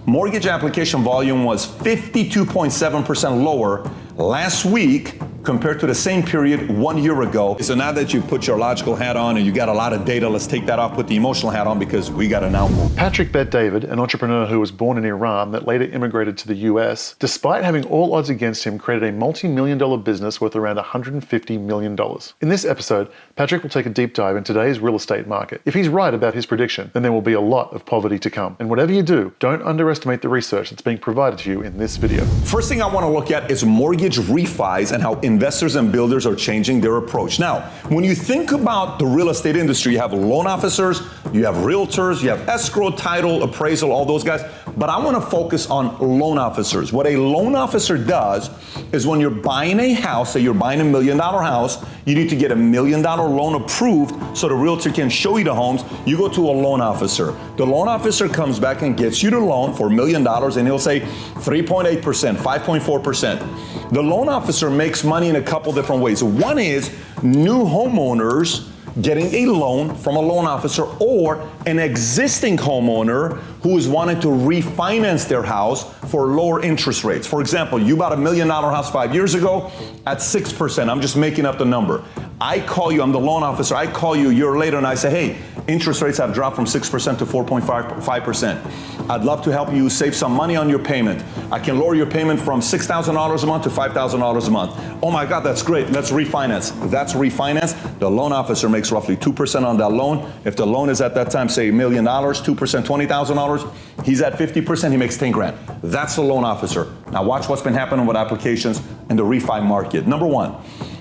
mortgage application volume was 52.7% lower last week compared to the same period 1 year ago. So now that you put your logical hat on and you got a lot of data, let's take that off, put the emotional hat on, because we got to now move. Patrick Bet David, an entrepreneur who was born in Iran that later immigrated to the US, despite having all odds against him, created a multi-million-dollar business worth around $150 million. In this episode, Patrick will take a deep dive in today's real estate market. If he's right about his prediction, then there will be a lot of poverty to come. And whatever you do, don't underestimate the research that's being provided to you in this video. First thing I want to look at is mortgage refis and how investors and builders are changing their approach. Now, when you think about the real estate industry, you have loan officers, you have realtors, you have escrow, title, appraisal, all those guys. But I want to focus on loan officers. What a loan officer does is when you're buying a house, say you're buying $1 million house, you need to get $1 million loan approved so the realtor can show you the homes. You go to a loan officer. The loan officer comes back and gets you the loan for $1 million, and he'll say 3.8%, 5.4%. The loan officer makes money in a couple different ways. One is new homeowners getting a loan from a loan officer, or an existing homeowner who is wanting to refinance their house for lower interest rates. For example, you bought $1 million house 5 years ago at 6%. I'm just making up the number. I call you, I'm the loan officer, I call you a year later and I say, hey, interest rates have dropped from 6% to 4.5%. I'd love to help you save some money on your payment. I can lower your payment from $6,000 a month to $5,000 a month. Oh my God, that's great, let's refinance. That's refinance. The loan officer makes roughly 2% on that loan. If the loan is at that time, say $1 million, 2%, $20,000, he's at 50%, he makes 10 grand. That's the loan officer. Now watch what's been happening with applications in the refi market. Number one,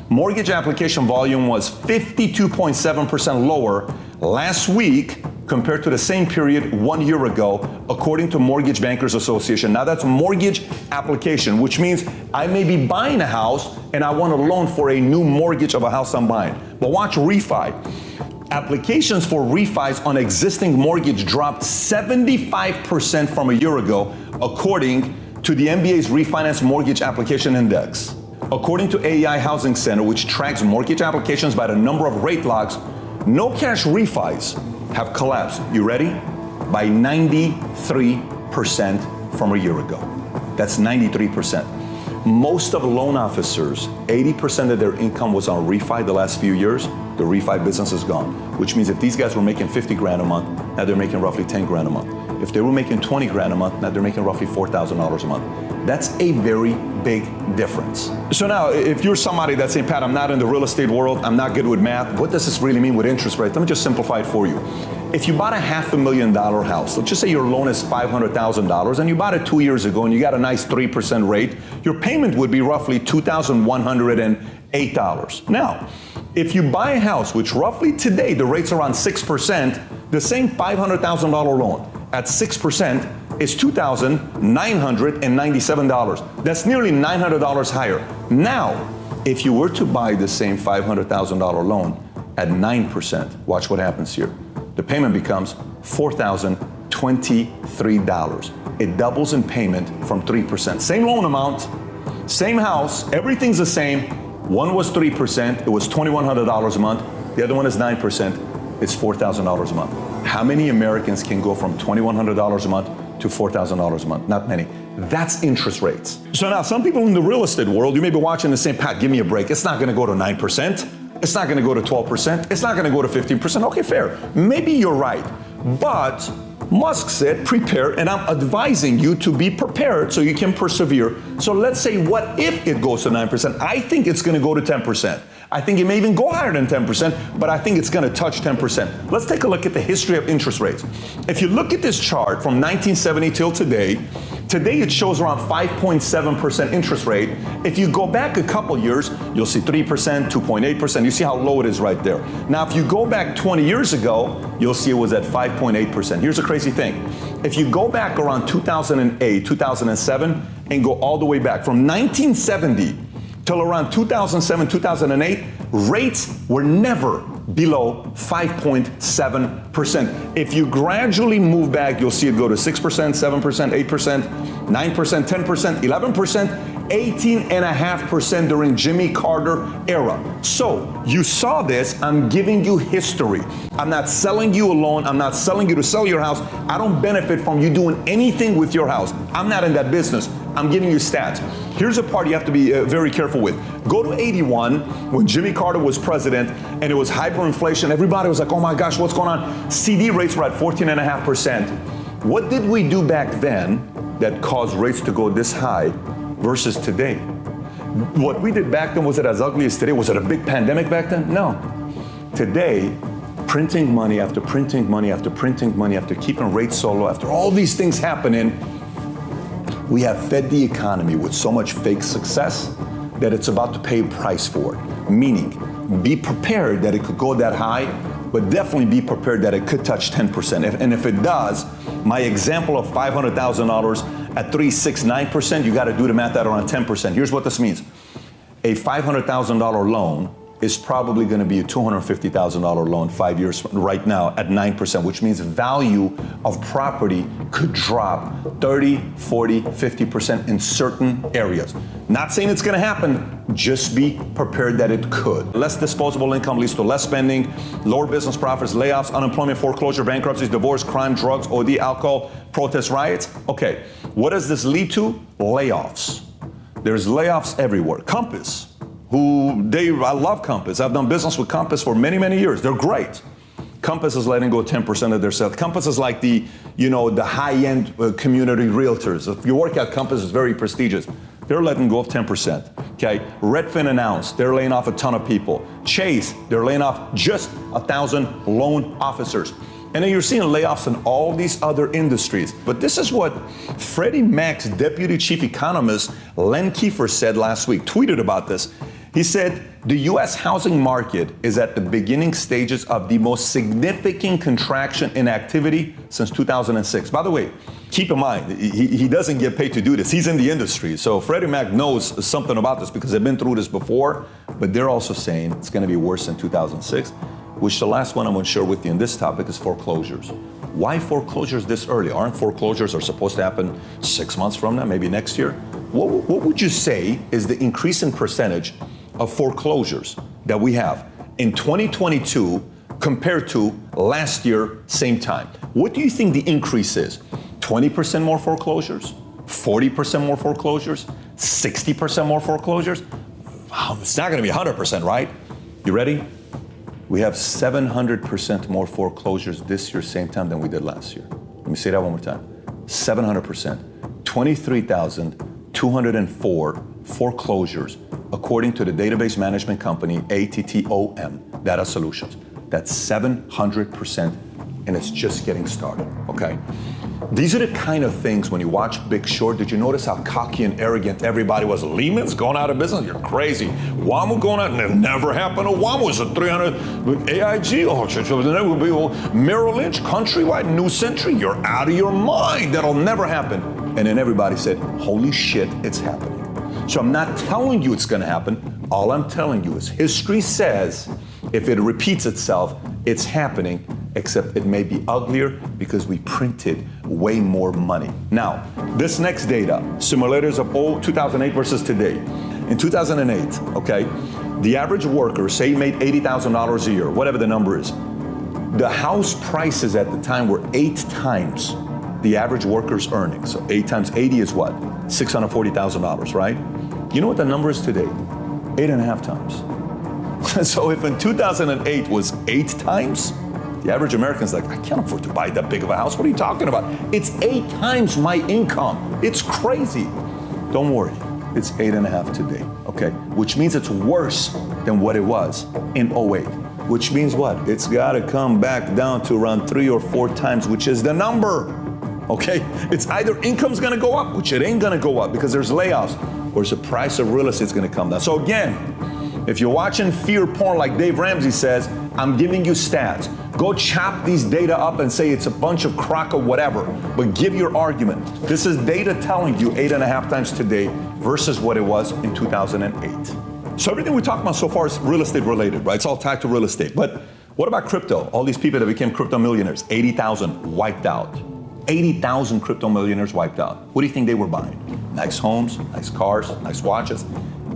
mortgage application volume was 52.7% lower last week compared to the same period 1 year ago, according to Mortgage Bankers Association. Now that's mortgage application, which means I may be buying a house and I want a loan for a new mortgage of a house I'm buying. But watch refi. Applications for refis on existing mortgage dropped 75% from a year ago, according to the MBA's Refinance Mortgage Application Index. According to AEI Housing Center, which tracks mortgage applications by the number of rate locks, no cash refis have collapsed, you ready? By 93% from a year ago. That's 93%. Most of loan officers, 80% of their income was on refi the last few years. The refi business is gone, which means if these guys were making 50 grand a month, now they're making roughly 10 grand a month. If they were making 20 grand a month, now they're making roughly $4,000 a month. That's a very big difference. So now, if you're somebody that's saying, Pat, I'm not in the real estate world, I'm not good with math, what does this really mean with interest rates? Let me just simplify it for you. If you bought a $500,000 house, let's just say your loan is $500,000 and you bought it 2 years ago and you got a nice 3% rate, your payment would be roughly $2,108. Now, if you buy a house, which roughly today the rate's around 6%, the same $500,000 loan at 6% is $2,997. That's nearly $900 higher. Now, if you were to buy the same $500,000 loan at 9%, watch what happens here. The payment becomes $4,023. It doubles in payment from 3%. Same loan amount, same house, everything's the same. One was 3%, it was $2,100 a month. The other one is 9%, it's $4,000 a month. How many Americans can go from $2,100 a month to $4,000 a month? Not many. That's interest rates. So now some people in the real estate world, you may be watching and saying, Pat, give me a break. It's not gonna go to 9%. It's not gonna go to 12%. It's not gonna go to 15%. Okay, fair. Maybe you're right. But Musk said prepare, and I'm advising you to be prepared so you can persevere. So let's say, what if it goes to 9%? I think it's gonna go to 10%. I think it may even go higher than 10%, but I think it's gonna touch 10%. Let's take a look at the history of interest rates. If you look at this chart from 1970 till today it shows around 5.7% interest rate. If you go back a couple years, you'll see 3%, 2.8%. You see how low it is right there. Now, if you go back 20 years ago, you'll see it was at 5.8%. Here's the crazy thing. If you go back around 2008, 2007, and go all the way back from 1970 till around 2007, 2008, rates were never below 5.7%. If you gradually move back, you'll see it go to 6%, 7%, 8%, 9%, 10%, 11%. 18.5% during Jimmy Carter era. So you saw this. I'm giving you history. I'm not selling you a loan. I'm not selling you to sell your house. I don't benefit from you doing anything with your house. I'm not in that business. I'm giving you stats. Here's a part you have to be very careful with. Go to 81 when Jimmy Carter was president and it was hyperinflation. Everybody was like, oh my gosh, what's going on? CD rates were at 14.5%. What did we do back then that caused rates to go this high versus today? What we did back then, was it as ugly as today? Was it a big pandemic back then? No. Today, printing money after printing money after printing money after keeping rates so low, after all these things happening, we have fed the economy with so much fake success that it's about to pay a price for it. Meaning, be prepared that it could go that high, but definitely be prepared that it could touch 10%. And if it does, my example of $500,000 at 3.69%, you got to do the math at around 10%. Here's what this means. A $500,000 loan is probably going to be a $250,000 loan 5 years from right now at 9%, which means value of property could drop 30, 40, 50% in certain areas. Not saying it's going to happen, just be prepared that it could. Less disposable income leads to less spending, lower business profits, layoffs, unemployment, foreclosure, bankruptcies, divorce, crime, drugs, OD, alcohol, protests, riots. Okay, what does this lead to? Layoffs. There's layoffs everywhere. Compass. I love Compass. I've done business with Compass for many, many years. They're great. Compass is letting go 10% of their sales. Compass is like the high-end community realtors. If you work at Compass, it's very prestigious. They're letting go of 10%. Okay. Redfin announced they're laying off a ton of people. Chase, they're laying off just 1,000 loan officers. And then you're seeing layoffs in all these other industries. But this is what Freddie Mac's deputy chief economist, Len Kiefer, said last week, tweeted about this. He said, the U.S. housing market is at the beginning stages of the most significant contraction in activity since 2006. By the way, keep in mind, he doesn't get paid to do this. He's in the industry. So Freddie Mac knows something about this because they've been through this before, but they're also saying it's going to be worse than 2006, which the last one I'm going to share with you in this topic is foreclosures. Why foreclosures this early? Aren't foreclosures are supposed to happen 6 months from now, maybe next year? What would you say is the increase in percentage of foreclosures that we have in 2022 compared to last year, same time? What do you think the increase is? 20% more foreclosures? 40% more foreclosures? 60% more foreclosures? It's not going to be 100%, right? You ready? We have 700% more foreclosures this year, same time than we did last year. Let me say that one more time. 700%. 23,204 foreclosures, according to the database management company ATTOM, Data Solutions. That's 700%, and it's just getting started, okay? These are the kind of things when you watch Big Short, did you notice how cocky and arrogant everybody was? Lehman's going out of business? You're crazy. WAMU going out? It never happened. WAMU was a 300, with AIG, Merrill Lynch, Countrywide, New Century, you're out of your mind. That'll never happen. And then everybody said, holy shit, it's happening. So I'm not telling you it's going to happen. All I'm telling you is history says if it repeats itself, it's happening, except it may be uglier because we printed way more money. Now, this next data, simulators of 2008 versus today. In 2008, okay, the average worker, say he made $80,000 a year, whatever the number is, the house prices at the time were 8 times the average worker's earnings. So 8 times 80 is what? $640,000, right? You know what the number is today? 8.5 times. So if in 2008 was 8 times, the average American's like, I can't afford to buy that big of a house. What are you talking about? It's 8 times my income. It's crazy. Don't worry, it's 8.5 today, okay? Which means it's worse than what it was in 08. Which means what? It's gotta come back down to around 3 or 4 times, which is the number, okay? It's either income's gonna go up, which it ain't gonna go up because there's layoffs, or the price of real estate's gonna come down. So again, if you're watching fear porn like Dave Ramsey says, I'm giving you stats. Go chop these data up and say it's a bunch of crock or whatever, but give your argument. This is data telling you 8.5 times today versus what it was in 2008. So everything we talked about so far is real estate related, right? It's all tied to real estate. But what about crypto? All these people that became crypto millionaires, 80,000 wiped out. 80,000 crypto millionaires wiped out. What do you think they were buying? Nice homes, nice cars, nice watches,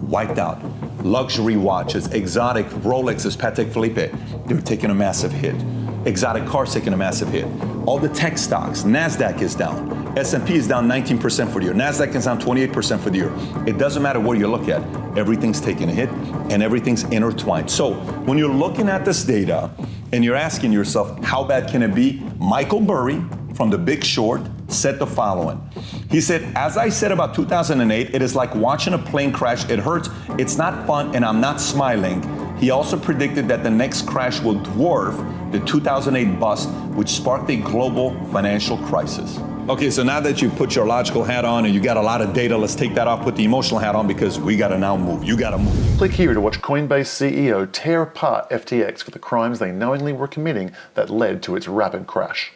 wiped out. Luxury watches, exotic Rolexes, Patek Philippe, they were taking a massive hit. Exotic cars taking a massive hit. All the tech stocks, NASDAQ is down. S&P is down 19% for the year. NASDAQ is down 28% for the year. It doesn't matter where you look at. Everything's taking a hit and everything's intertwined. So when you're looking at this data and you're asking yourself, how bad can it be? Michael Burry from The Big Short said the following. He said, as I said about 2008, it is like watching a plane crash. It hurts, it's not fun, and I'm not smiling. He also predicted that the next crash will dwarf the 2008 bust, which sparked a global financial crisis. Okay, so now that you put your logical hat on and you got a lot of data, let's take that off, put the emotional hat on, because we gotta now move. You gotta move. Click here to watch Coinbase CEO tear apart FTX for the crimes they knowingly were committing that led to its rapid crash.